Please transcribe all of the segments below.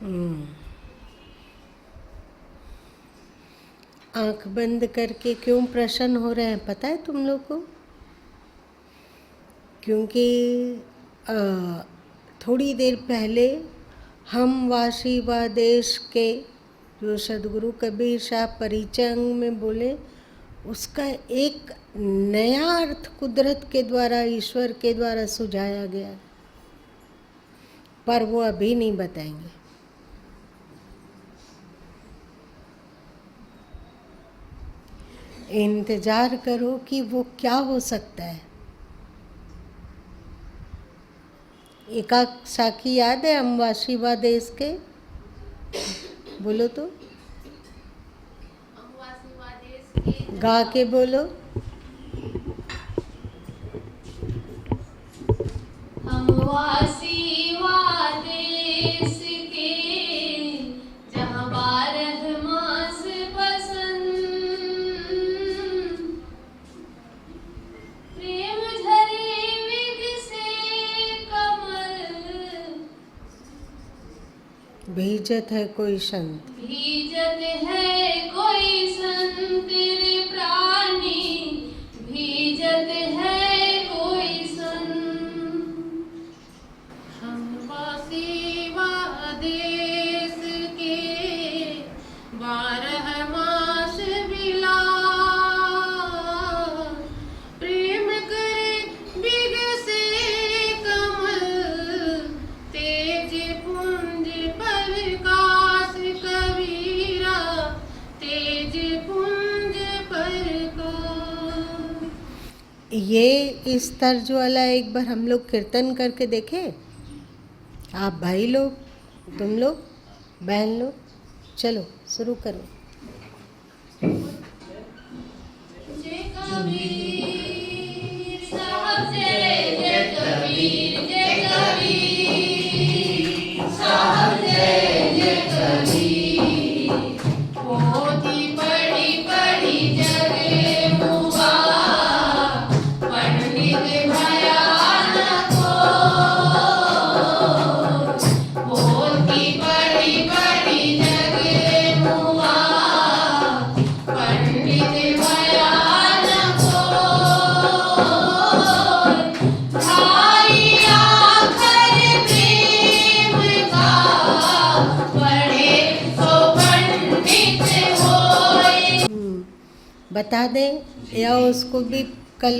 हम्म। आंख बंद करके क्यों प्रसन्न हो रहे हैं पता है तुम लोग को? क्योंकि अ, थोड़ी देर पहले हम वासी व देश के जो सदगुरु कबीर साहब परिचय अंग में बोले, उसका एक नया अर्थ कुदरत के द्वारा, ईश्वर के द्वारा सुझाया गया, पर वो अभी नहीं बताएंगे। इंतजार करो कि वो क्या हो सकता है। एकाक साखी याद है अम्बासी व देश के? बोलो तो, गा के बोलो। हम वासी वा देश के जहाँ 12 मास बसंत, प्रेम झरे विग से कमल, भीजत है कोई संत, भीजत है कोई संत रे प्राणी, भीजत है कोई संत। हम वासी वा देश के 12 मास बिला, प्रेम करे बिग से कमल, तेज पुंज प्रकाश कबीरा, तेज पुंज प्रकाश। ये इस तर्ज वाला एक बार हम लोग कीर्तन करके देखें। आप भाई लोग, तुम लोग, बहन लोग, चलो शुरू करो। जय कबीर साहब जय जय कबीर, जय कबीर साहब जय जय कबीर। पोथी पढ़ी पढ़ी जगे मुआ, पंडित भया न कोई। पोथी पढ़ी पढ़ी जगे मुआ, पंडित भया न कोई। भाई आखर प्रेम का, पढ़े सो पंडित होय। बता दें या उसको भी कल?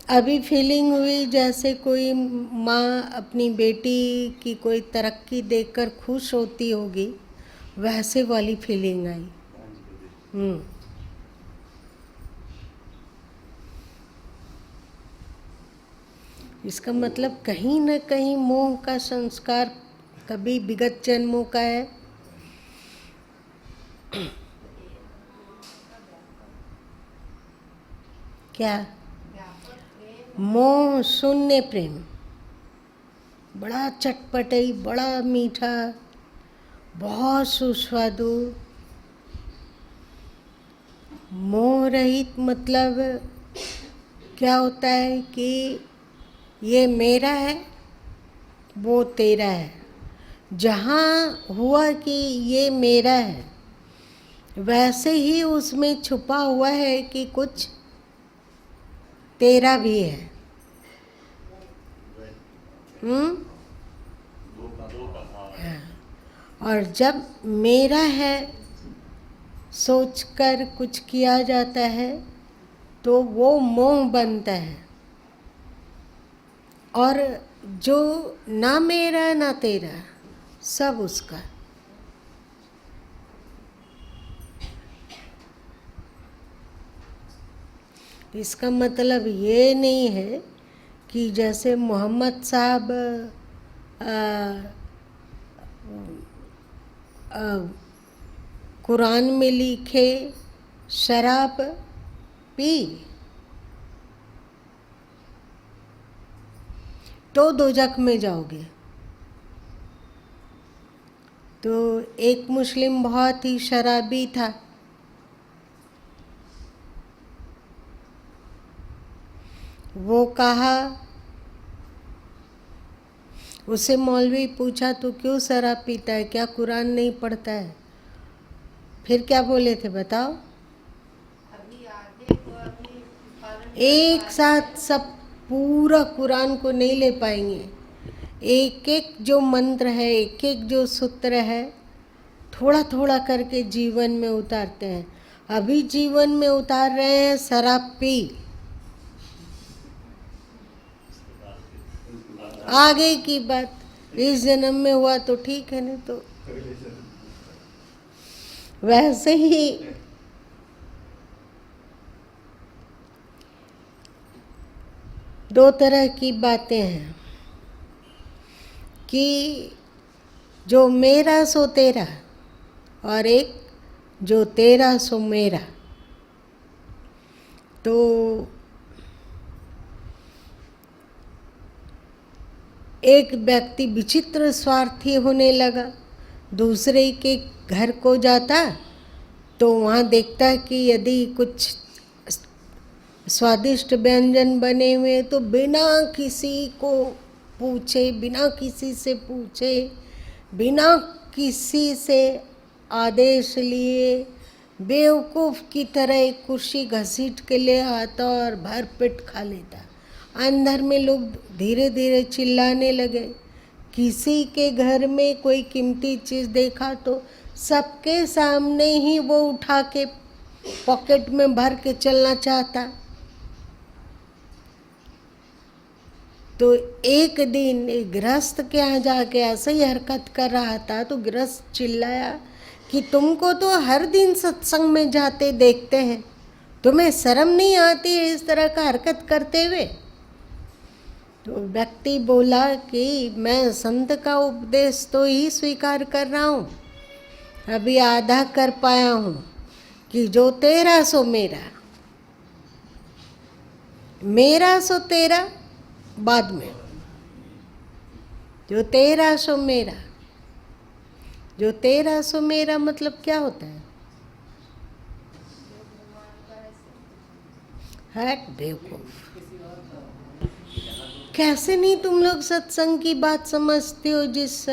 अभी फीलिंग हुई जैसे कोई माँ अपनी बेटी की कोई तरक्की देखकर खुश होती होगी, वैसे वाली फीलिंग आई। इसका मतलब कहीं न कहीं मोह का संस्कार कभी विगत जन्मों का है। क्या? मोह शून्य प्रेम, बड़ा चटपटई, बड़ा मीठा, बहुत सुस्वादु। मोह रहित मतलब क्या होता है कि ये मेरा है, वो तेरा है। जहाँ हुआ कि ये मेरा है, वैसे ही उसमें छुपा हुआ है कि कुछ तेरा भी है। हाँ। और जब मेरा है सोचकर कुछ किया जाता है तो वो मोह बनता है। और जो ना मेरा ना तेरा, सब उसका। इसका मतलब ये नहीं है कि जैसे मोहम्मद साहब कुरान में लिखे शराब पी तो दोजख में जाओगे। तो एक मुस्लिम बहुत ही शराबी था, वो कहा उससे मौलवी पूछा तो क्यों शराब पीता है, क्या कुरान नहीं पढ़ता है? फिर क्या बोले थे बताओ? एक साथ सब पूरा कुरान को नहीं ले पाएंगे। एक एक जो मंत्र है, एक एक जो सूत्र है, थोड़ा थोड़ा करके जीवन में उतारते हैं। अभी जीवन में उतार रहे हैं शराब पी, आगे की बात इस जन्म में हुआ तो ठीक है, नहीं तो वैसे ही दो तरह की बातें हैं कि जो मेरा सो तेरा और एक जो तेरा सो मेरा। तो एक व्यक्ति विचित्र स्वार्थी होने लगा, दूसरे के घर को जाता तो वहाँ देखता कि यदि कुछ स्वादिष्ट व्यंजन बने हुए तो बिना किसी को पूछे, बिना किसी से पूछे, बिना किसी से आदेश लिए बेवकूफ़ की तरह एक कुर्सी घसीट के ले आता और भर पेट खा लेता। अंदर में लोग धीरे धीरे चिल्लाने लगे। किसी के घर में कोई कीमती चीज़ देखा तो सबके सामने ही वो उठा के पॉकेट में भर के चलना चाहता। तो एक दिन एक गृहस्थ के यहाँ जाके ऐसे ही हरकत कर रहा था तो गृहस्थ चिल्लाया कि तुमको तो हर दिन सत्संग में जाते देखते हैं, तुम्हें शर्म नहीं आती है इस तरह का हरकत करते हुए? तो व्यक्ति बोला कि मैं संत का उपदेश तो ही स्वीकार कर रहा हूँ, अभी आधा कर पाया हूँ कि जो तेरा सो मेरा, मेरा सो तेरा बाद में, जो तेरा सो मेरा। जो तेरा सो मेरा मतलब क्या होता है? हट बेवकूफ, कैसे नहीं तुम लोग सत्संग की बात समझते हो? जिस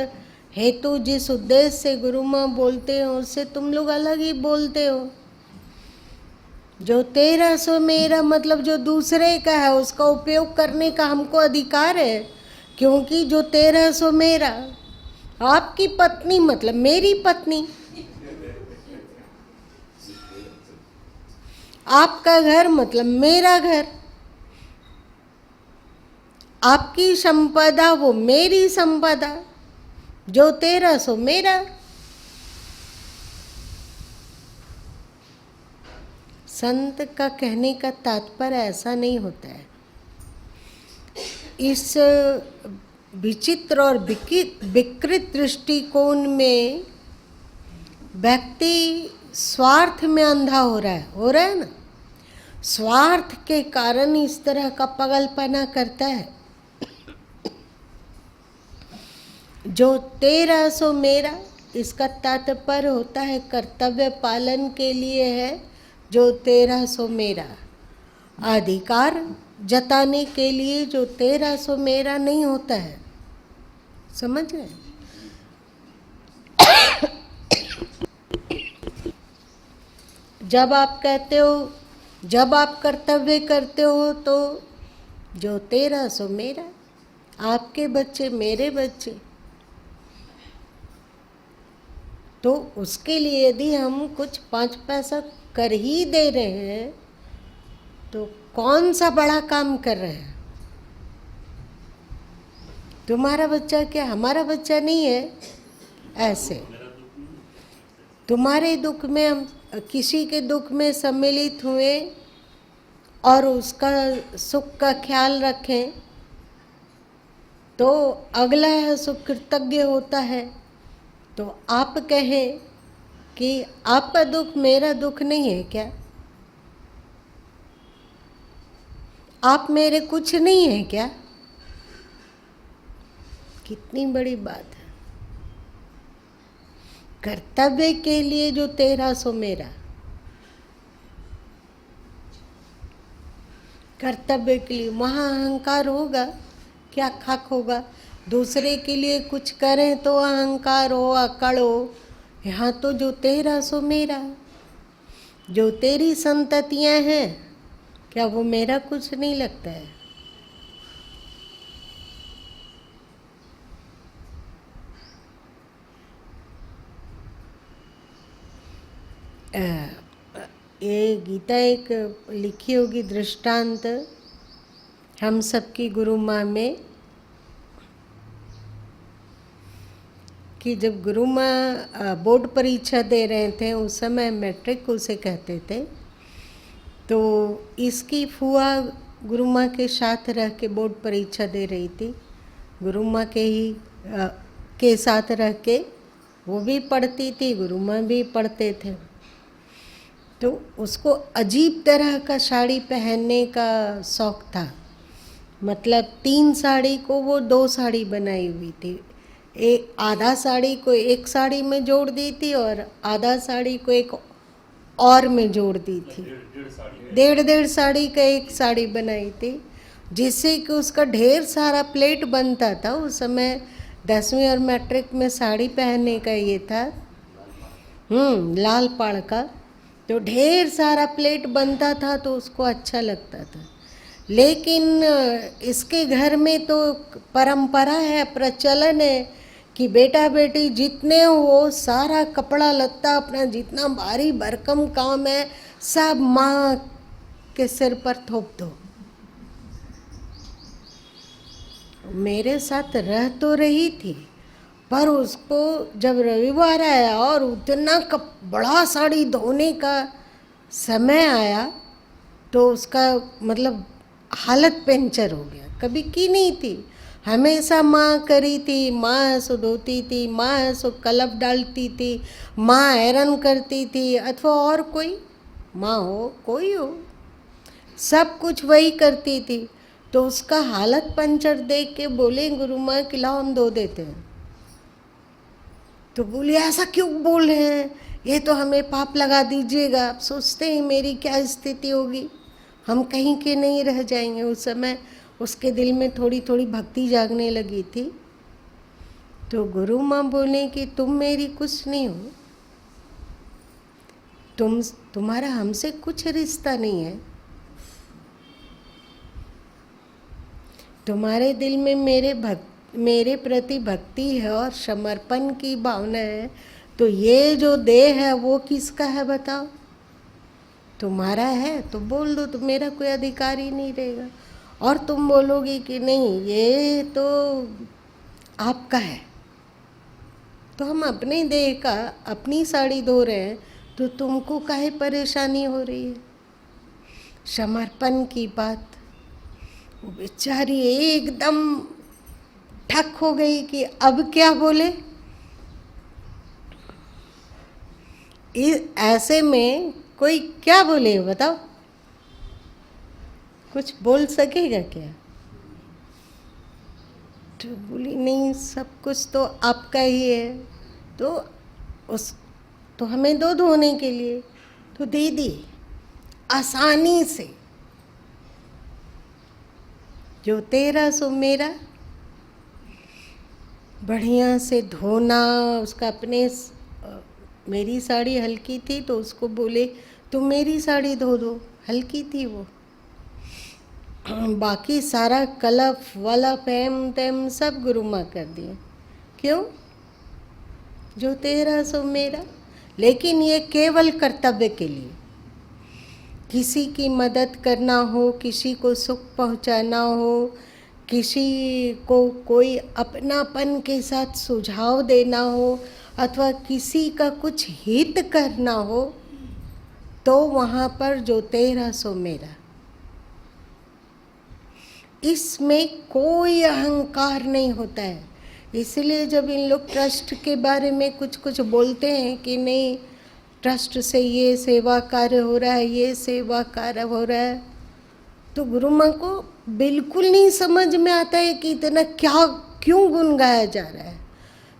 हेतु जिस उद्देश्य से गुरु माँ बोलते हो उससे तुम लोग अलग ही बोलते हो। जो तेरा सो मेरा मतलब जो दूसरे का है उसका उपयोग करने का हमको अधिकार है, क्योंकि जो तेरा सो मेरा, आपकी पत्नी मतलब मेरी पत्नी, आपका घर मतलब मेरा घर, आपकी संपदा वो मेरी संपदा, जो तेरा सो मेरा। संत का कहने का तात्पर्य ऐसा नहीं होता है। इस विचित्र और विकृत दृष्टिकोण में व्यक्ति स्वार्थ में अंधा हो रहा है ना। स्वार्थ के कारण इस तरह का पगलपना करता है। जो तेरा सो मेरा, इसका तात्पर्य होता है कर्तव्य पालन के लिए है। जो तेरा सो मेरा, अधिकार जताने के लिए जो तेरा सो मेरा नहीं होता है। समझ गए? जब आप कहते हो, जब आप कर्तव्य करते हो तो जो तेरा सो मेरा, आपके बच्चे मेरे बच्चे, तो उसके लिए यदि हम कुछ 5 पैसा कर ही दे रहे हैं तो कौन सा बड़ा काम कर रहे हैं? तुम्हारा बच्चा क्या हमारा बच्चा नहीं है? ऐसे तुम्हारे दुख में हम किसी के दुख में सम्मिलित हुए और उसका सुख का ख्याल रखें तो अगला सुख कृतज्ञ होता है। तो आप कहें कि आपका दुख मेरा दुख नहीं है क्या? आप मेरे कुछ नहीं है क्या? कितनी बड़ी बात है। कर्तव्य के लिए जो तेरा सो मेरा, कर्तव्य के लिए वहाँ अहंकार होगा, क्या खाक होगा? दूसरे के लिए कुछ करें तो अहंकार हो, अकड़ हो। यहाँ तो जो तेरा सो मेरा, जो तेरी संततियाँ हैं, क्या वो मेरा कुछ नहीं लगता है? ये गीता एक लिखी होगी दृष्टांत हम सबकी गुरु माँ में, कि जब गुरु माँ बोर्ड परीक्षा दे रहे थे, उस समय मैट्रिक उसे कहते थे, तो इसकी फुआ गुरु माँ के साथ रह के बोर्ड परीक्षा दे रही थी। गुरु माँ के साथ रह के वो भी पढ़ती थी, गुरु माँ भी पढ़ते थे। तो उसको अजीब तरह का साड़ी पहनने का शौक़ था। मतलब 3 साड़ी को वो 2 साड़ी बनाई हुई थी। एक आधा साड़ी को एक साड़ी में जोड़ दी थी और आधा साड़ी को एक और में जोड़ दी थी। 1.5 साड़ी का एक साड़ी बनाई थी, जिससे कि उसका ढेर सारा प्लेट बनता था। उस समय 10वीं और मैट्रिक में साड़ी पहनने का ये था, लाल पाड़ का, तो ढेर सारा प्लेट बनता था, तो उसको अच्छा लगता था। लेकिन इसके घर में तो परंपरा है, प्रचलन है कि बेटा बेटी जितने हो सारा कपड़ा लत्ता अपना जितना भारी भरकम काम है सब माँ के सिर पर थोप दो। मेरे साथ रह तो रही थी, पर उसको जब रविवार आया और उतना बड़ा साड़ी धोने का समय आया, तो उसका मतलब हालत पंचर हो गया। कभी की नहीं थी, हमेशा माँ करी थी, माँ ऐसो धोती थी, माँ ऐसो कलफ डालती थी, माँ आयरन करती थी, अथवा और कोई माँ हो कोई हो, सब कुछ वही करती थी। तो उसका हालत पंचर देख के बोले गुरु माँ कि लाओ हम धो देते हैं। तो बोली ऐसा क्यों बोल रहे हैं, ये तो हमें पाप लगा दीजिएगा। आप सोचते हैं मेरी क्या स्थिति होगी, हम कहीं के नहीं रह जाएंगे। उस समय उसके दिल में थोड़ी थोड़ी भक्ति जागने लगी थी। तो गुरु माँ बोले कि तुम मेरी कुछ नहीं हो, तुम्हारा हमसे कुछ रिश्ता नहीं है। तुम्हारे दिल में मेरे प्रति भक्ति है और समर्पण की भावना है, तो ये जो देह है वो किसका है बताओ? तुम्हारा है तो बोल दो, तो मेरा कोई अधिकार ही नहीं रहेगा। और तुम बोलोगे कि नहीं ये तो आपका है, तो हम अपने देह का अपनी साड़ी धो रहे हैं, तो तुमको काहे परेशानी हो रही है? समर्पण की बात। वो बेचारी एकदम ठक हो गई कि अब क्या बोले। ऐसे में कोई क्या बोले बताओ? कुछ बोल सकेगा क्या? तो बोली नहीं, सब कुछ तो आपका ही है, तो हमें दो धोने के लिए। तो दे दी आसानी से। जो तेरा सो मेरा, बढ़िया से धोना। उसका अपने मेरी साड़ी हल्की थी तो उसको बोले तुम मेरी साड़ी धो दो, हल्की थी वो। बाकी सारा कलफ वलफ एम तेम सब गुरु माँ कर दिए। क्यों? जो तेरा सो मेरा। लेकिन ये केवल कर्तव्य के लिए। किसी की मदद करना हो, किसी को सुख पहुँचाना हो, किसी को कोई अपनापन के साथ सुझाव देना हो, अथवा किसी का कुछ हित करना हो, तो वहाँ पर जो तेरा सो मेरा। इसमें कोई अहंकार नहीं होता है। इसलिए जब इन लोग ट्रस्ट के बारे में कुछ कुछ बोलते हैं कि नहीं ट्रस्ट से ये सेवा कार्य हो रहा है, ये सेवा कार्य हो रहा है, तो गुरु माँ को बिल्कुल नहीं समझ में आता है कि इतना क्यों गुण गाया जा रहा है।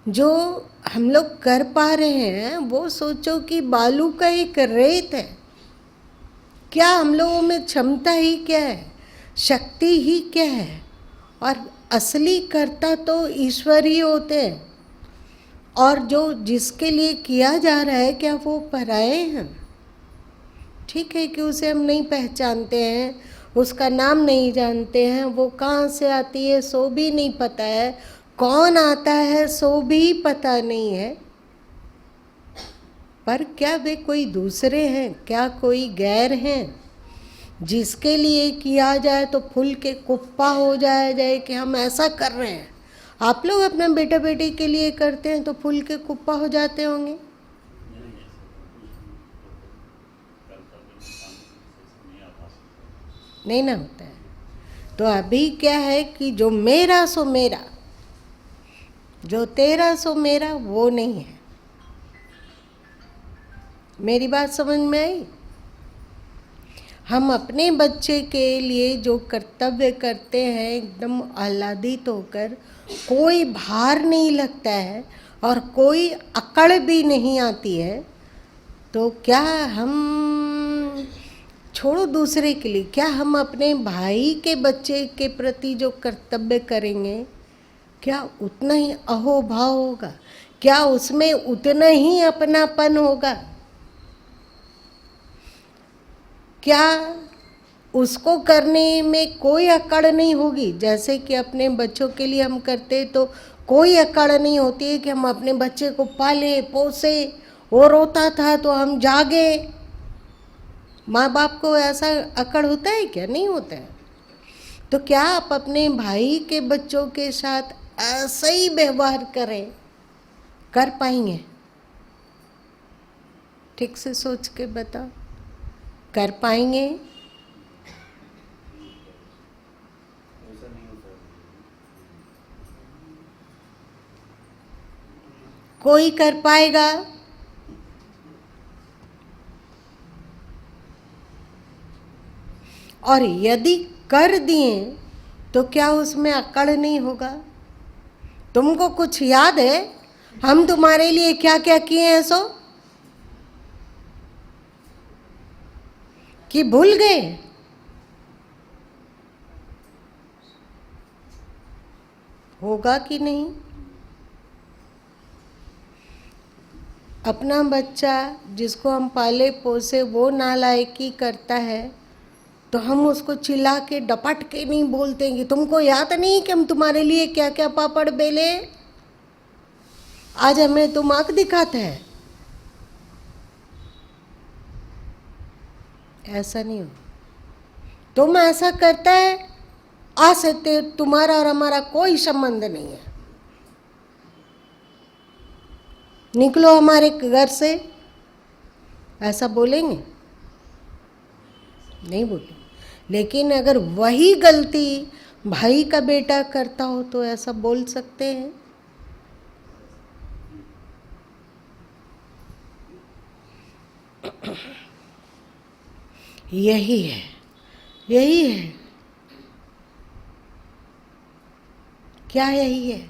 जो हम लोग कर पा रहे हैं वो सोचो कि बालू का एक रेत है। क्या हम लोगों में क्षमता ही क्या है, शक्ति ही क्या है, और असली कर्ता तो ईश्वर ही होते हैं, और जो जिसके लिए किया जा रहा है क्या वो पराये हैं? ठीक है कि उसे हम नहीं पहचानते हैं, उसका नाम नहीं जानते हैं, वो कहाँ से आती है सो भी नहीं पता है, कौन आता है सो भी पता नहीं है, पर क्या वे कोई दूसरे हैं? क्या कोई गैर हैं जिसके लिए किया जाए तो फूल के कुप्पा हो जाए कि हम ऐसा कर रहे हैं? आप लोग अपने बेटा बेटी के लिए करते हैं तो फूल के कुप्पा हो जाते होंगे? नहीं ना होता है। तो अभी क्या है कि जो मेरा सो मेरा, जो तेरा सो मेरा, वो नहीं है। मेरी बात समझ में आई? हम अपने बच्चे के लिए जो कर्तव्य करते हैं एकदम आह्लादित होकर, कोई भार नहीं लगता है और कोई अकड़ भी नहीं आती है, तो क्या हम छोड़ो दूसरे के लिए, क्या हम अपने भाई के बच्चे के प्रति जो कर्तव्य करेंगे क्या उतना ही अहोभाव होगा? क्या उसमें उतना ही अपनापन होगा? क्या उसको करने में कोई अकड़ नहीं होगी? जैसे कि अपने बच्चों के लिए हम करते तो कोई अकड़ नहीं होती है कि हम अपने बच्चे को पाले पोसे, वो रोता था तो हम जागे। माँ बाप को ऐसा अकड़ होता है क्या? नहीं होता है। तो क्या आप अपने भाई के बच्चों के साथ ऐसा ही व्यवहार करें, कर पाएंगे? ठीक से सोच के बताओ, कर पाएंगे? कोई कर पाएगा? और यदि कर दिए तो क्या उसमें अकड़ नहीं होगा? तुमको कुछ याद है हम तुम्हारे लिए क्या क्या किए हैं सो, कि भूल गए? होगा कि नहीं? अपना बच्चा जिसको हम पाले पोसे वो नालायकी करता है तो हम उसको चिल्ला के डपट के नहीं बोलते कि तुमको याद नहीं कि हम तुम्हारे लिए क्या क्या पापड़ बेले, आज हमें तुम आंख दिखाते हैं। ऐसा नहीं हो। तुम ऐसा करता है, आज से तुम्हारा और हमारा कोई संबंध नहीं है, निकलो हमारे घर से, ऐसा बोलेंगे? नहीं बोलेंगे। लेकिन अगर वही गलती भाई का बेटा करता हो तो ऐसा बोल सकते हैं? यही है, यही है। क्या यही है?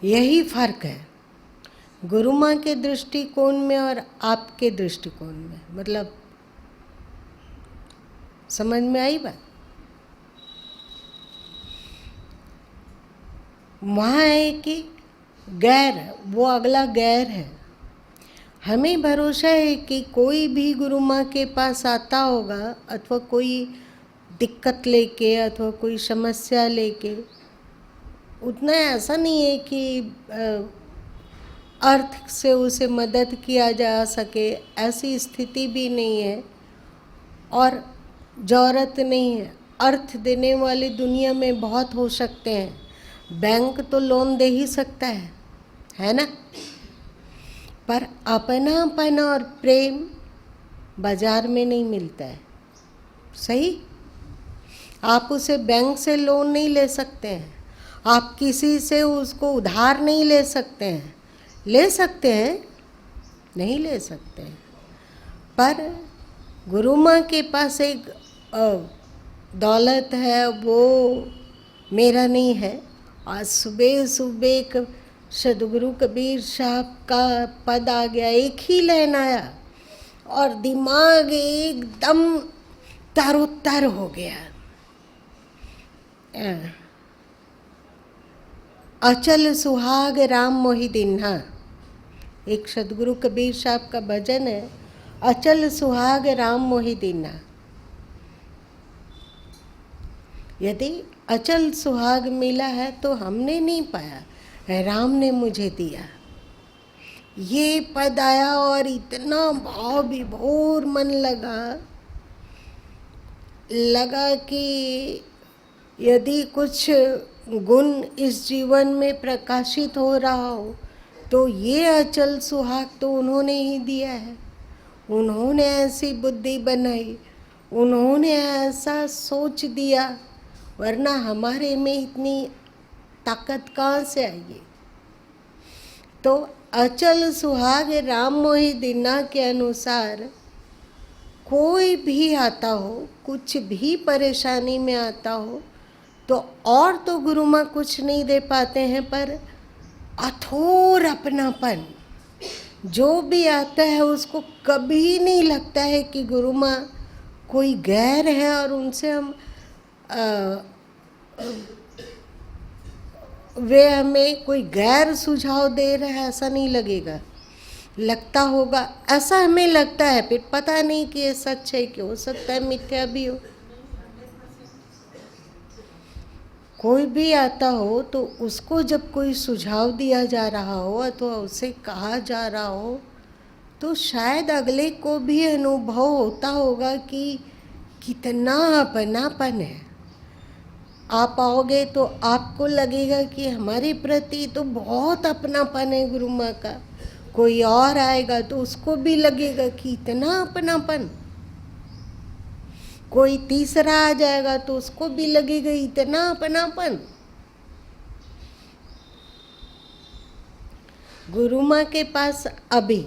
यही फर्क है गुरु माँ के दृष्टिकोण में और आपके दृष्टिकोण में। मतलब समझ में आई बात? वहाँ है कि गैर, वो अगला गैर है। हमें भरोसा है कि कोई भी गुरु माँ के पास आता होगा अथवा कोई दिक्कत लेके अथवा कोई समस्या लेके, उतना ऐसा नहीं है कि अर्थ से उसे मदद किया जा सके, ऐसी स्थिति भी नहीं है और ज़रूरत नहीं है। अर्थ देने वाली दुनिया में बहुत हो सकते हैं, बैंक तो लोन दे ही सकता है ना? पर अपनापन और प्रेम बाजार में नहीं मिलता है। सही? आप उसे बैंक से लोन नहीं ले सकते हैं, आप किसी से उसको उधार नहीं ले सकते हैं। ले सकते हैं? नहीं ले सकते हैं। पर गुरु माँ के पास एक दौलत है, वो मेरा नहीं है। आज सुबह सुबह सदगुरु कबीर साहब का पद आ गया, एक ही लाइन आया और दिमाग एकदम तरोत्तर हो गया। अचल सुहाग राम मोहि दीन्हा, एक सदगुरु कबीर साहब का भजन है, अचल सुहाग राम मोहि दीन्हा। यदि अचल सुहाग मिला है तो हमने नहीं पाया, राम ने मुझे दिया। ये पद आया और इतना भाव विभोर मन लगा कि यदि कुछ गुण इस जीवन में प्रकाशित हो रहा हो तो ये अचल सुहाग तो उन्होंने ही दिया है। उन्होंने ऐसी बुद्धि बनाई, उन्होंने ऐसा सोच दिया, वरना हमारे में इतनी ताकत कहाँ से आएगी। तो अचल सुहाग राम मोहि दीन्हा के अनुसार कोई भी आता हो, कुछ भी परेशानी में आता हो, तो और तो गुरु माँ कुछ नहीं दे पाते हैं, पर अथोर अपनापन जो भी आता है उसको कभी नहीं लगता है कि गुरु माँ कोई गैर है और उनसे हम वे हमें कोई गैर सुझाव दे रहे हैं, ऐसा नहीं लगेगा। लगता होगा, ऐसा हमें लगता है, फिर पता नहीं कि ये सच है कि हो सकता है मिथ्या भी हो। कोई भी आता हो तो उसको जब कोई सुझाव दिया जा रहा हो अथवा उसे कहा जा रहा हो तो शायद अगले को भी अनुभव होता होगा कि कितना अपनापन है। आप आओगे तो आपको लगेगा कि हमारे प्रति तो बहुत अपनापन है गुरु माँ का। कोई और आएगा तो उसको भी लगेगा कि इतना अपनापन। कोई तीसरा आ जाएगा तो उसको भी लगेगा इतना अपनापन। गुरु माँ के पास अभी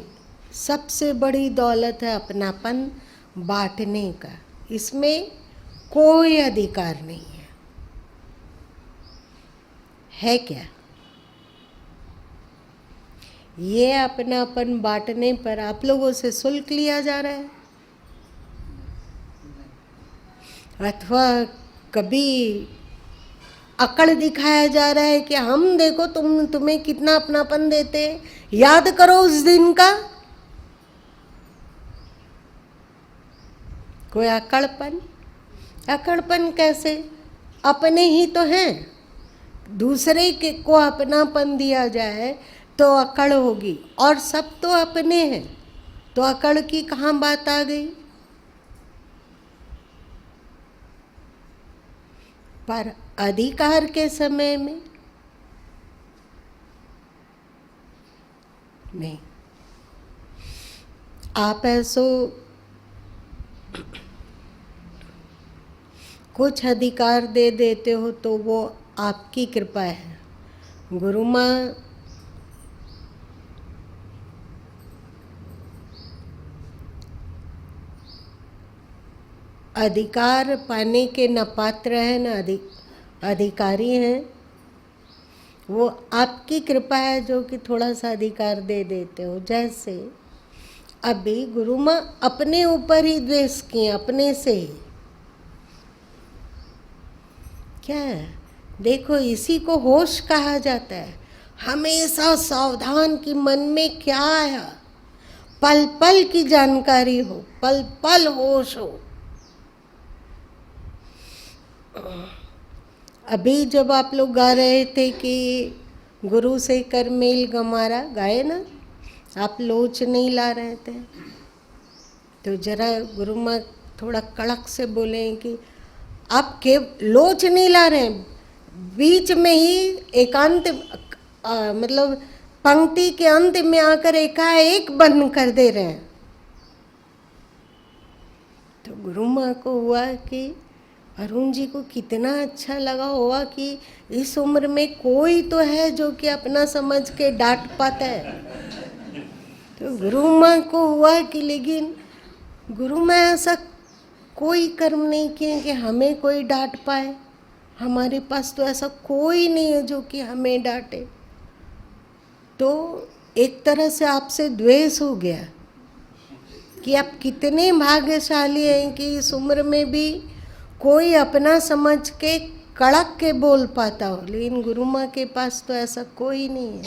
सबसे बड़ी दौलत है अपनापन बांटने का। इसमें कोई अधिकार नहीं है क्या? ये अपनापन बांटने पर आप लोगों से शुल्क लिया जा रहा है, अथवा कभी अकड़ दिखाया जा रहा है कि हम देखो तुम्हें कितना अपनापन देते हैं, याद करो उस दिन का। कोई अकड़पन कैसे? अपने ही तो हैं, दूसरे के को अपनापन दिया जाए तो अकड़ होगी, और सब तो अपने हैं, तो अकड़ की कहाँ बात आ गई? पर अधिकार के समय में नहीं। आप ऐसो कुछ अधिकार दे देते हो तो वो आपकी कृपा है। गुरु माँ अधिकार पाने के न पात्र हैं न अधिकारी हैं। वो आपकी कृपा है जो कि थोड़ा सा अधिकार दे देते हो। जैसे अभी गुरु माँ अपने ऊपर ही द्वेष किए, अपने से ही। क्या है? देखो, इसी को होश कहा जाता है। हमेशा सावधान कि मन में क्या आया, पल पल की जानकारी हो, पल पल होश हो। अभी जब आप लोग गा रहे थे कि गुरु से कर मेल गमारा, गाए ना? आप लोच नहीं ला रहे थे, तो जरा गुरु माँ थोड़ा कड़क से बोले कि आप के लोच नहीं ला रहे हैं, बीच में ही एकांत मतलब पंक्ति के अंत में आकर एकाएक बंद कर दे रहे हैं। तो गुरु माँ को हुआ कि अरुण जी को कितना अच्छा लगा होगा कि इस उम्र में कोई तो है जो कि अपना समझ के डांट पाता है। तो गुरु माँ को हुआ कि लेकिन गुरु माँ ऐसा कोई कर्म नहीं किए कि हमें कोई डांट पाए। हमारे पास तो ऐसा कोई नहीं है जो कि हमें डांटे। तो एक तरह से आपसे द्वेष हो गया, कि आप कितने भाग्यशाली हैं कि इस उम्र में भी कोई अपना समझ के कड़क के बोल पाता हो, लेकिन गुरु माँ के पास तो ऐसा कोई नहीं है।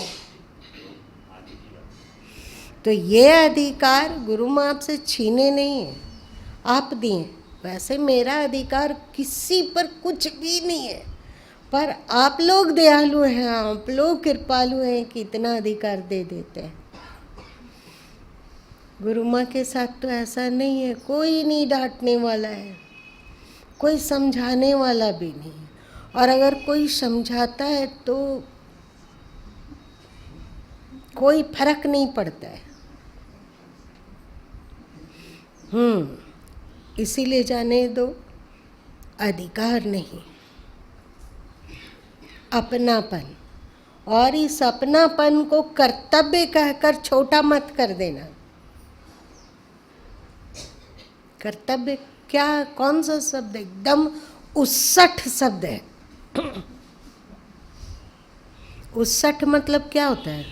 तो ये अधिकार गुरु माँ आपसे छीने नहीं है, आप दिए। वैसे मेरा अधिकार किसी पर कुछ भी नहीं है, पर आप लोग दयालु हैं, आप लोग कृपालु हैं कि इतना अधिकार दे देते हैं। गुरु माँ के साथ तो ऐसा नहीं है, कोई नहीं डांटने वाला है, कोई समझाने वाला भी नहीं है, और अगर कोई समझाता है तो कोई फर्क नहीं पड़ता है। इसीलिए जाने दो, अधिकार नहीं, अपनापन। और इस अपनापन को कर्तव्य कहकर छोटा मत कर देना। कर्तव्य क्या, कौन सा शब्द, एकदम उत्सठ शब्द है। उत्सठ मतलब क्या होता है?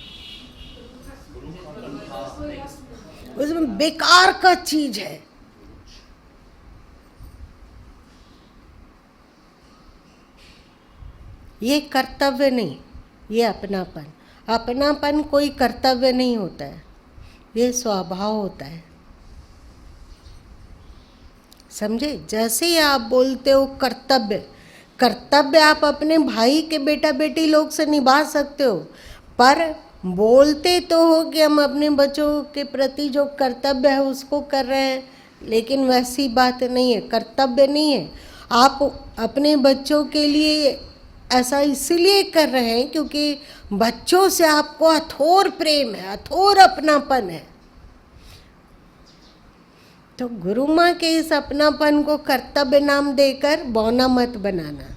उसमें बेकार का चीज है। ये कर्तव्य नहीं, ये अपनापन। अपनापन कोई कर्तव्य नहीं होता है, ये स्वभाव होता है। समझे? जैसे ही आप बोलते हो कर्तव्य, कर्तव्य आप अपने भाई के बेटा बेटी लोग से निभा सकते हो, पर बोलते तो हो कि हम अपने बच्चों के प्रति जो कर्तव्य है उसको कर रहे हैं, लेकिन वैसी बात नहीं है, कर्तव्य नहीं है। आप अपने बच्चों के लिए ऐसा इसलिए कर रहे हैं क्योंकि बच्चों से आपको अथोर प्रेम है, अथोर अपनापन है। तो गुरु माँ के इस अपनापन को कर्तव्य नाम देकर बौना मत बनाना।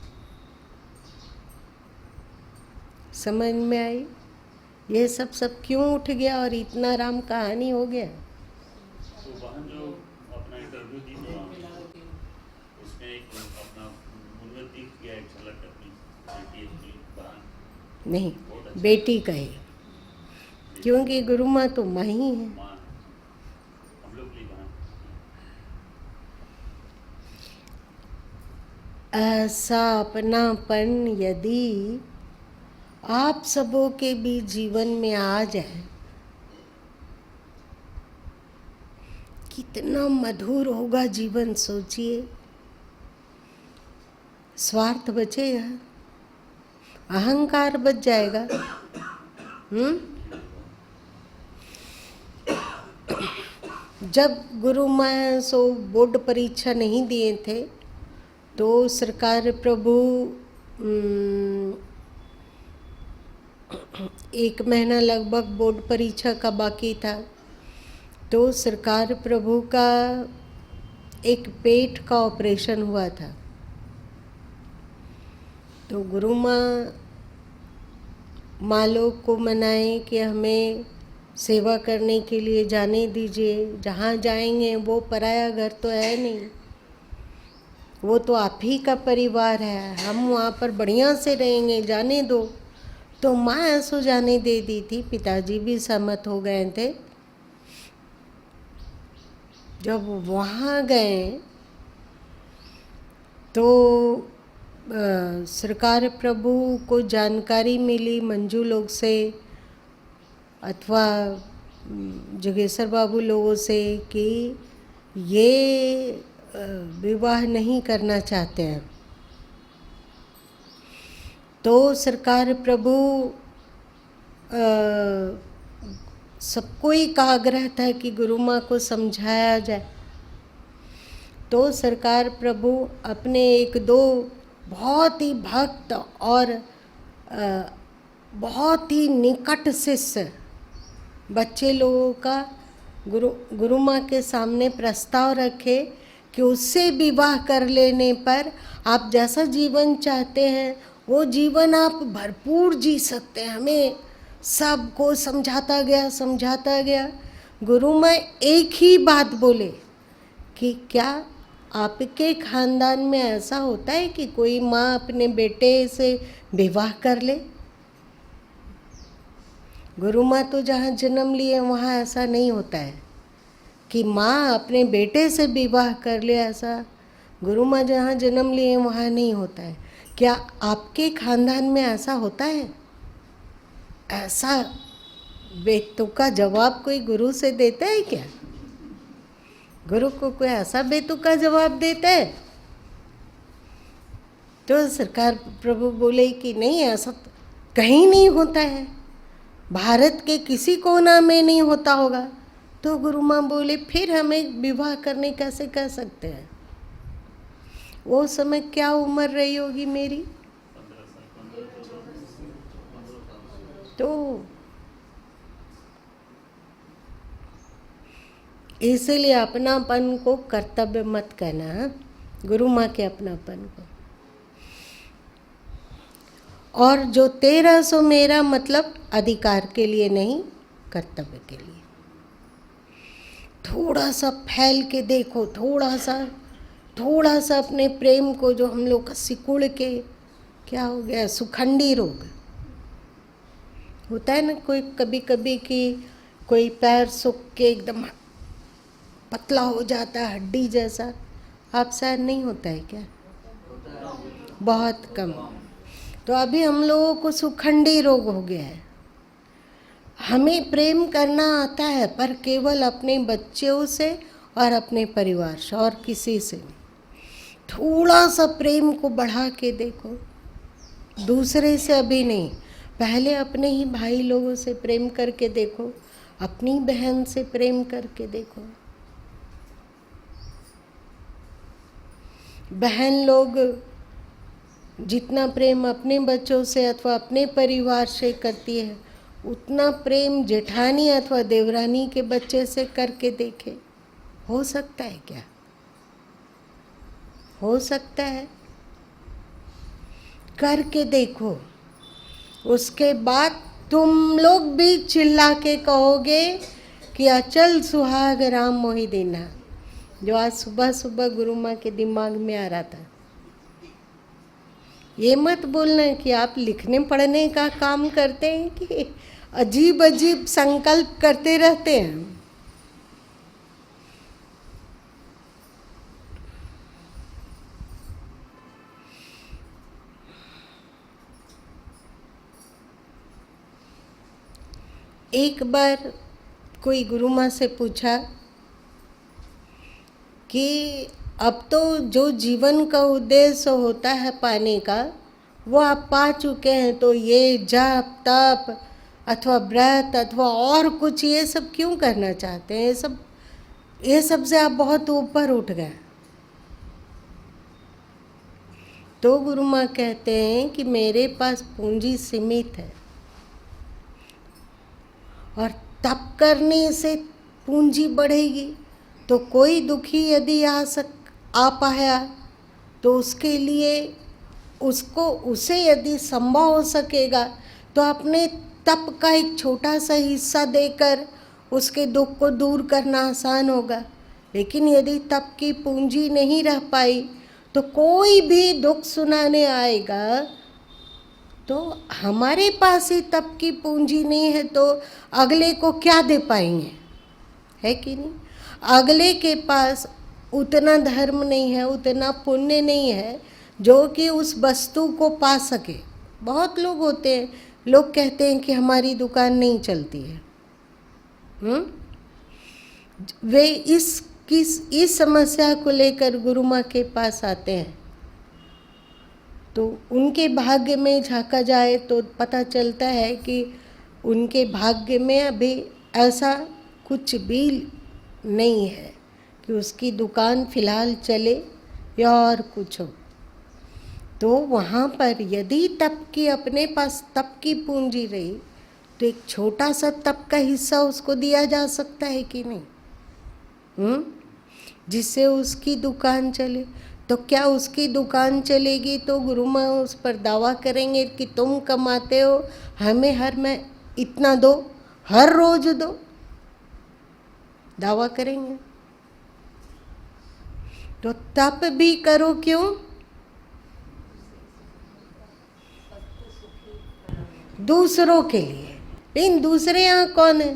समझ में आई? ये सब क्यों उठ गया और इतना राम कहानी हो गया? तो वहाँ जो अपना इंटरव्यू दी थी, उसमें एक अपना उनमें दिख गया एक झलक अपनी बेटी बहन। नहीं, बेटी कहे, क्योंकि गुरु माँ तो माँ ही है। माँ, हम लोग की बहन। ऐसा अपनापन यदि आप सबों के भी जीवन में आ जाए, कितना मधुर होगा जीवन, सोचिए। स्वार्थ बचेगा, अहंकार बच जाएगा। जब गुरु माँ सो बोर्ड परीक्षा नहीं दिए थे तो सरकार प्रभु 1 महीना लगभग बोर्ड परीक्षा का बाकी था, तो सरकार प्रभु का एक पेट का ऑपरेशन हुआ था। तो गुरु माँ लोग को मनाए कि हमें सेवा करने के लिए जाने दीजिए, जहाँ जाएंगे वो पराया घर तो है नहीं, वो तो आप ही का परिवार है, हम वहाँ पर बढ़िया से रहेंगे, जाने दो। तो माँ ऐसो जाने दे दी थी, पिताजी भी सहमत हो गए थे। जब वहाँ गए तो सरकार प्रभु को जानकारी मिली मंजू लोग से अथवा जोगेश्वर बाबू लोगों से कि ये विवाह नहीं करना चाहते हैं। तो सरकार प्रभु सबको ही का आग्रह था कि गुरु माँ को समझाया जाए। तो सरकार प्रभु अपने 1-2 बहुत ही भक्त और बहुत ही निकट शिष्य बच्चे लोगों का गुरु माँ के सामने प्रस्ताव रखे कि उससे विवाह कर लेने पर आप जैसा जीवन चाहते हैं वो जीवन आप भरपूर जी सकते हैं। हमें सबको समझाता गया। गुरु माँ एक ही बात बोले कि क्या आपके खानदान में ऐसा होता है कि कोई माँ अपने बेटे से विवाह कर ले? गुरु माँ तो जहाँ जन्म लिए वहाँ ऐसा नहीं होता है कि माँ अपने बेटे से विवाह कर ले, ऐसा गुरु माँ जहाँ जन्म लिए वहाँ नहीं होता है। क्या आपके खानदान में ऐसा होता है? ऐसा बेतुका जवाब कोई गुरु से देता है क्या? गुरु को कोई ऐसा बेतुका जवाब देता है? तो सरकार प्रभु बोले कि नहीं, ऐसा कहीं नहीं होता है, भारत के किसी कोना में नहीं होता होगा। तो गुरु माँ बोले फिर हमें विवाह करने कैसे कह सकते हैं? वो समय क्या उम्र रही होगी मेरी? 15 साल तो इसलिए अपनापन को कर्तव्य मत कहना, गुरु माँ के अपनापन को। और जो तेरा सो मेरा मतलब अधिकार के लिए नहीं, कर्तव्य के लिए। थोड़ा सा फैल के देखो, थोड़ा सा अपने प्रेम को, जो हम लोग का सिकुड़ के क्या हो गया, सुखंडी रोग होता है ना कोई कभी कभी, कि कोई पैर सूख के एकदम पतला हो जाता है हड्डी जैसा। आप शायद नहीं होता है क्या? बहुत कम। तो अभी हम लोगों को सुखंडी रोग हो गया है। हमें प्रेम करना आता है, पर केवल अपने बच्चों से और अपने परिवार से, और किसी से नहीं। थोड़ा सा प्रेम को बढ़ा के देखो, दूसरे से अभी नहीं, पहले अपने ही भाई लोगों से प्रेम करके देखो, अपनी बहन से प्रेम करके देखो। बहन लोग जितना प्रेम अपने बच्चों से अथवा अपने परिवार से करती है, उतना प्रेम जेठानी अथवा देवरानी के बच्चे से करके देखे। हो सकता है क्या? हो सकता है, करके देखो। उसके बाद तुम लोग भी चिल्ला के कहोगे कि अचल सुहाग राम मोहि दीन्हा, जो आज सुबह सुबह गुरु माँ के दिमाग में आ रहा था। ये मत बोलना कि आप लिखने पढ़ने का काम करते हैं कि अजीब अजीब संकल्प करते रहते हैं। एक बार कोई गुरु माँ से पूछा कि अब तो जो जीवन का उद्देश्य होता है पाने का, वो आप पा चुके हैं, तो ये जप तप अथवा व्रत अथवा और कुछ ये सब क्यों करना चाहते हैं? ये सब से आप बहुत ऊपर उठ गए। तो गुरु माँ कहते हैं कि मेरे पास पूंजी सीमित है, और तप करने से पूंजी बढ़ेगी। तो कोई दुखी यदि आ पाया तो उसके लिए उसे यदि संभव हो सकेगा तो अपने तप का एक छोटा सा हिस्सा देकर उसके दुख को दूर करना आसान होगा। लेकिन यदि तप की पूंजी नहीं रह पाई तो कोई भी दुख सुनाने आएगा, तो हमारे पास ही तप की पूंजी नहीं है तो अगले को क्या दे पाएंगे? है कि नहीं? अगले के पास उतना धर्म नहीं है, उतना पुण्य नहीं है जो कि उस वस्तु को पा सके। बहुत लोग होते हैं, लोग कहते हैं कि हमारी दुकान नहीं चलती है। वे इस समस्या को लेकर गुरु माँ के पास आते हैं। तो उनके भाग्य में झांका जाए तो पता चलता है कि उनके भाग्य में अभी ऐसा कुछ भी नहीं है कि उसकी दुकान फिलहाल चले या और कुछ हो। तो वहाँ पर यदि तप की अपने पास तप की पूंजी रही तो एक छोटा सा तप का हिस्सा उसको दिया जा सकता है कि नहीं? जिससे उसकी दुकान चले। तो क्या उसकी दुकान चलेगी तो गुरु माँ उस पर दावा करेंगे कि तुम कमाते हो, हमें हर इतना दो, हर रोज दो? दावा करेंगे? तो तप भी करो क्यों? दूसरों के लिए। लेकिन दूसरे यहाँ कौन है?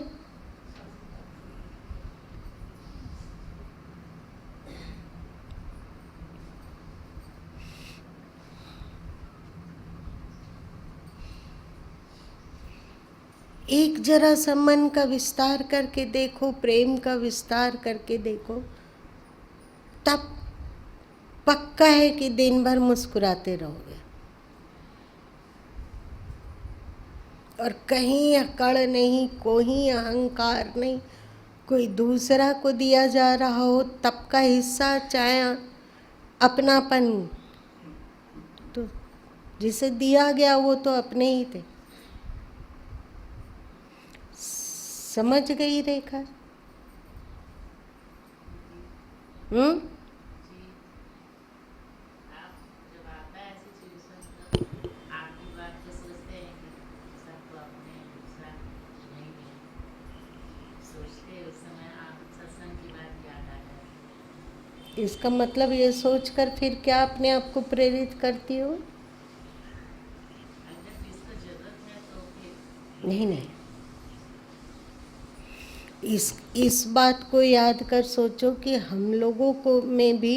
एक जरा सा मन का विस्तार करके देखो, प्रेम का विस्तार करके देखो, तब पक्का है कि दिन भर मुस्कुराते रहोगे। और कहीं अकड़ नहीं, कोई अहंकार नहीं, कोई दूसरा को दिया जा रहा हो तब का हिस्सा, चाहे अपनापन, तो जिसे दिया गया वो तो अपने ही थे। समझ गई रेखा? इसका मतलब ये सोचकर फिर क्या अपने आप को प्रेरित करती हो? नहीं नहीं, इस बात को याद कर सोचो कि हम लोगों को में भी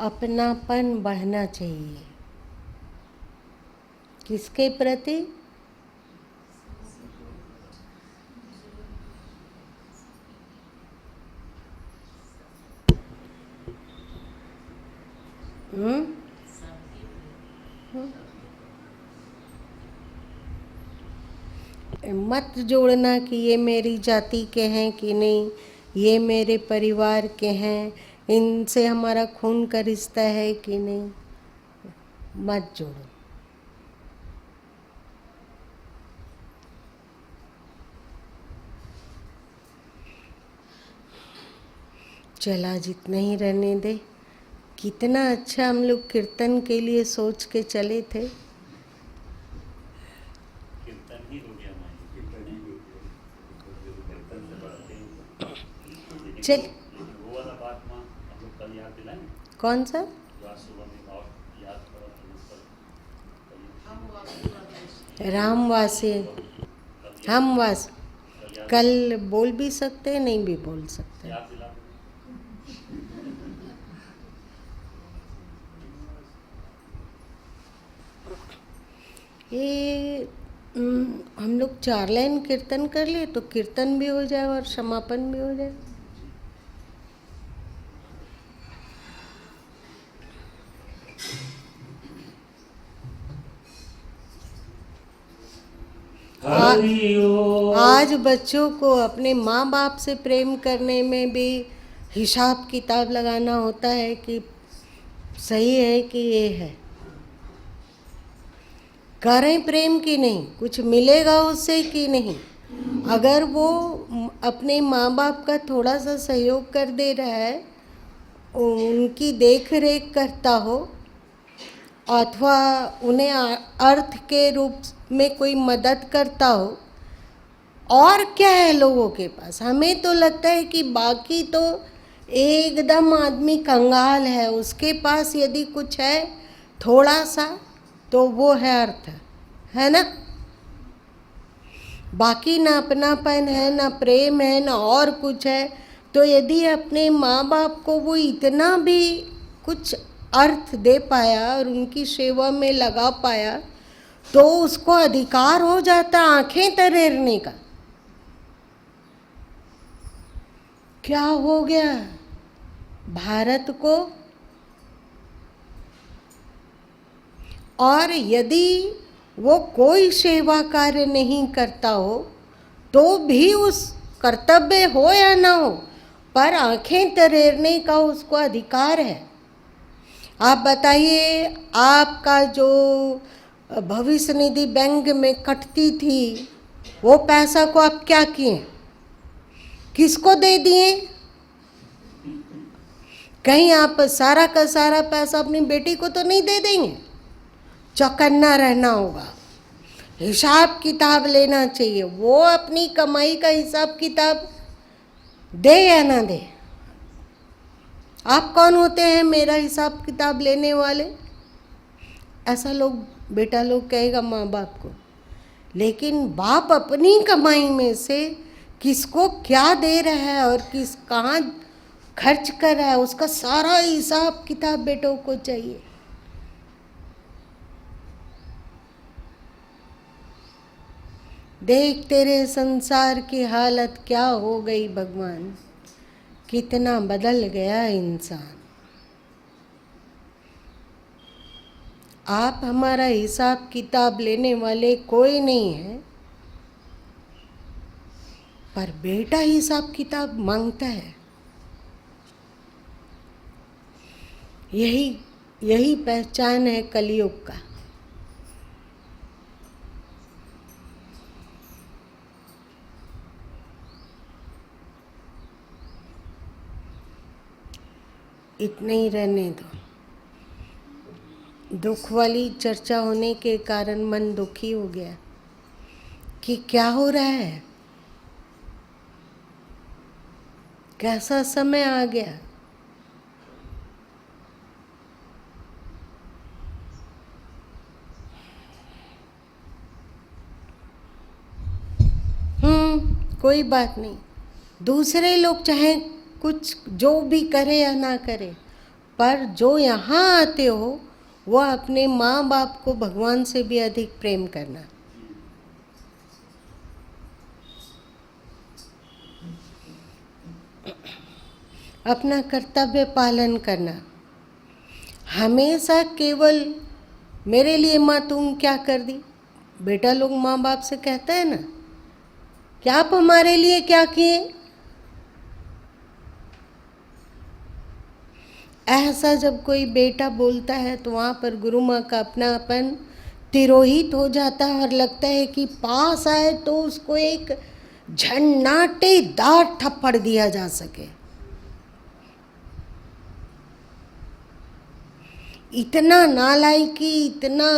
अपनापन बढ़ना चाहिए। किसके प्रति? मत जोड़ना कि ये मेरी जाति के हैं कि नहीं, ये मेरे परिवार के हैं, इनसे हमारा खून का रिश्ता है कि नहीं, मत जोड़ो। चला जितना ही रहने दे। कितना अच्छा हम लोग कीर्तन के लिए सोच के चले थे। कीर्तन ही हो गया हमारी, कीर्तन ही हो गया, कीर्तन से बढ़ते चल, लेकिन वो वाला बात माँ हम लोग कल याद दिलाएं। कौन सा? जो आज सुबह में और याद करो रामवासी, हमवास। कल बोल भी सकते हैं, नहीं भी बोल सकते। याद दिला। ये हम लोग 4 लाइन कीर्तन कर लिए तो कीर्तन भी हो जाए और समापन भी हो जाए। आज बच्चों को अपने माँ बाप से प्रेम करने में भी हिसाब किताब लगाना होता है कि सही है कि ये है, करें प्रेम की नहीं, कुछ मिलेगा उससे कि नहीं। अगर वो अपने माँ बाप का थोड़ा सा सहयोग कर दे रहा है, उनकी देख रेख करता हो, अथवा उन्हें अर्थ के रूप में कोई मदद करता हो, और क्या है लोगों के पास। हमें तो लगता है कि बाकी तो एकदम आदमी कंगाल है, उसके पास यदि कुछ है थोड़ा सा तो वो है अर्थ, है ना। बाकी ना अपनापन है, ना प्रेम है, ना और कुछ है। तो यदि अपने माँ बाप को वो इतना भी कुछ अर्थ दे पाया और उनकी सेवा में लगा पाया तो उसको अधिकार हो जाता आंखें तरेरने का। क्या हो गया भारत को? और यदि वो कोई सेवा कार्य नहीं करता हो तो भी उस कर्तव्य हो या ना हो, पर आंखें तरेरने का उसको अधिकार है। आप बताइए, आपका जो भविष्य निधि बैंक में कटती थी वो पैसा को आप क्या किए? किसको दे दिए? कहीं आप सारा का सारा पैसा अपनी बेटी को तो नहीं दे देंगे। चौकन्ना रहना होगा, हिसाब किताब लेना चाहिए। वो अपनी कमाई का हिसाब किताब दे या ना दे। आप कौन होते हैं मेरा हिसाब किताब लेने वाले? ऐसा लोग बेटा लोग कहेगा माँ बाप को। लेकिन बाप अपनी कमाई में से किसको क्या दे रहा है और किस कहाँ खर्च कर रहा है, उसका सारा हिसाब किताब बेटों को चाहिए। देख तेरे संसार की हालत क्या हो गई भगवान, कितना बदल गया इंसान। आप हमारा हिसाब किताब लेने वाले कोई नहीं है, पर बेटा हिसाब किताब मांगता है। यही पहचान है कलयुग का। इतने ही रहने दो। दुख वाली चर्चा होने के कारण मन दुखी हो गया कि क्या हो रहा है, कैसा समय आ गया। कोई बात नहीं, दूसरे लोग चाहे कुछ जो भी करे या ना करे, पर जो यहाँ आते हो वो अपने माँ बाप को भगवान से भी अधिक प्रेम करना, अपना कर्तव्य पालन करना। हमेशा केवल मेरे लिए माँ तुम क्या कर दी, बेटा लोग माँ बाप से कहता है ना कि आप हमारे लिए क्या किए। ऐसा जब कोई बेटा बोलता है तो वहाँ पर गुरु माँ का अपनापन तिरोहित हो जाता है और लगता है कि पास आए तो उसको एक झन्नाटेदार थप्पड़ दिया जा सके। इतना नालायकी, इतना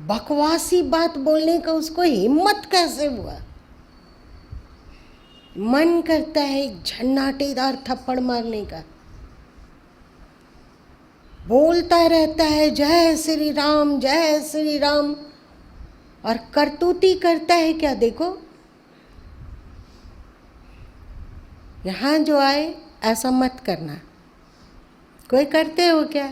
बकवासी बात बोलने का उसको हिम्मत कैसे हुआ। मन करता है एक झन्नाटेदार थप्पड़ मारने का। बोलता रहता है जय श्री राम जय श्री राम, और करतूती करता है क्या देखो। यहाँ जो आए ऐसा मत करना। कोई करते हो क्या?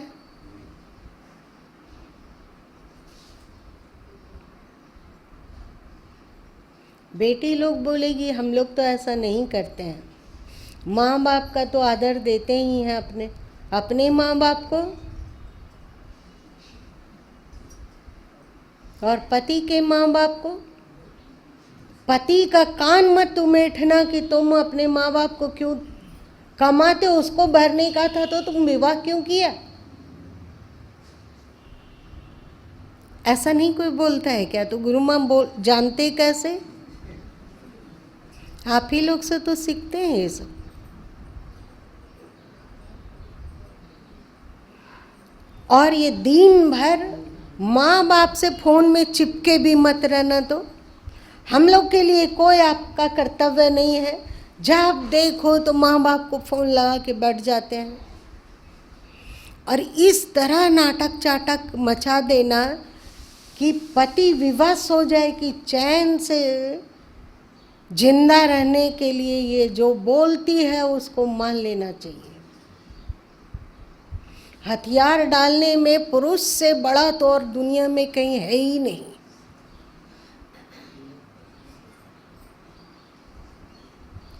बेटी लोग बोलेगी हम लोग तो ऐसा नहीं करते हैं। माँ बाप का तो आदर देते ही हैं अपने माँ बाप को, और पति के माँ बाप को। पति का कान मत उमेठना कि तुम अपने माँ बाप को क्यों कमाते, उसको भरने का था तो तुम विवाह क्यों किया। ऐसा नहीं कोई बोलता है क्या? तो गुरु माँ जानते कैसे? आप ही लोग से तो सीखते हैं ये सब। और ये दिन भर माँ बाप से फ़ोन में चिपके भी मत रहना। तो हम लोग के लिए कोई आपका कर्तव्य नहीं है। जब देखो तो माँ बाप को फ़ोन लगा के बैठ जाते हैं और इस तरह नाटक चाटक मचा देना कि पति विवश हो जाए कि चैन से जिंदा रहने के लिए ये जो बोलती है उसको मान लेना चाहिए। हथियार डालने में पुरुष से बड़ा तो और दुनिया में कहीं है ही नहीं।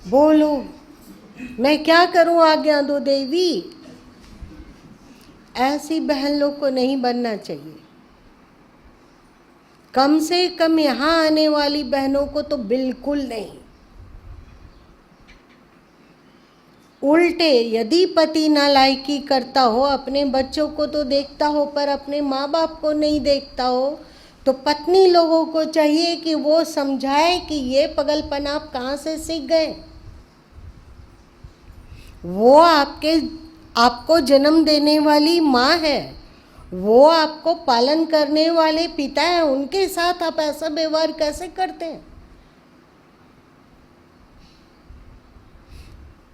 बोलो मैं क्या करूं, आज्ञा दो देवी। ऐसी बहन लोग को नहीं बनना चाहिए। कम से कम यहाँ आने वाली बहनों को तो बिल्कुल नहीं। उल्टे यदि पति नालायकी करता हो, अपने बच्चों को तो देखता हो पर अपने माँ बाप को नहीं देखता हो, तो पत्नी लोगों को चाहिए कि वो समझाए कि ये पगलपन आप कहाँ से सीख गए। वो आपको जन्म देने वाली माँ है, वो आपको पालन करने वाले पिता हैं, उनके साथ आप ऐसा व्यवहार कैसे करते हैं?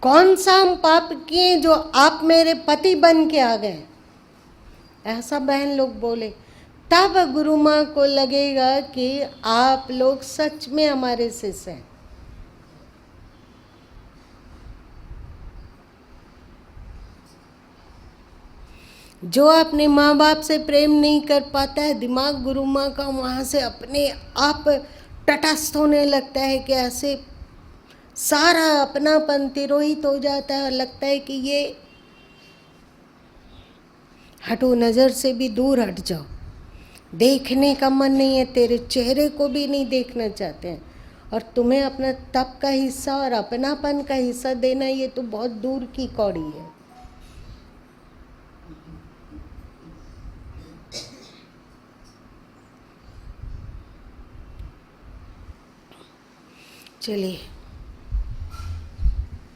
कौन सा हम पाप किए जो आप मेरे पति बन के आ गए? ऐसा बहन लोग बोले तब गुरु माँ को लगेगा कि आप लोग सच में हमारे शिष्य हैं। जो अपने माँ बाप से प्रेम नहीं कर पाता है, दिमाग गुरु माँ का वहाँ से अपने आप तटस्थ होने लगता है कि ऐसे सारा अपनापन तिरोहित हो जाता है और लगता है कि ये हटो, नज़र से भी दूर हट जाओ, देखने का मन नहीं है, तेरे चेहरे को भी नहीं देखना चाहते हैं। और तुम्हें अपना तप का हिस्सा और अपनापन का हिस्सा देना, ये तो बहुत दूर की कौड़ी है। चलिए।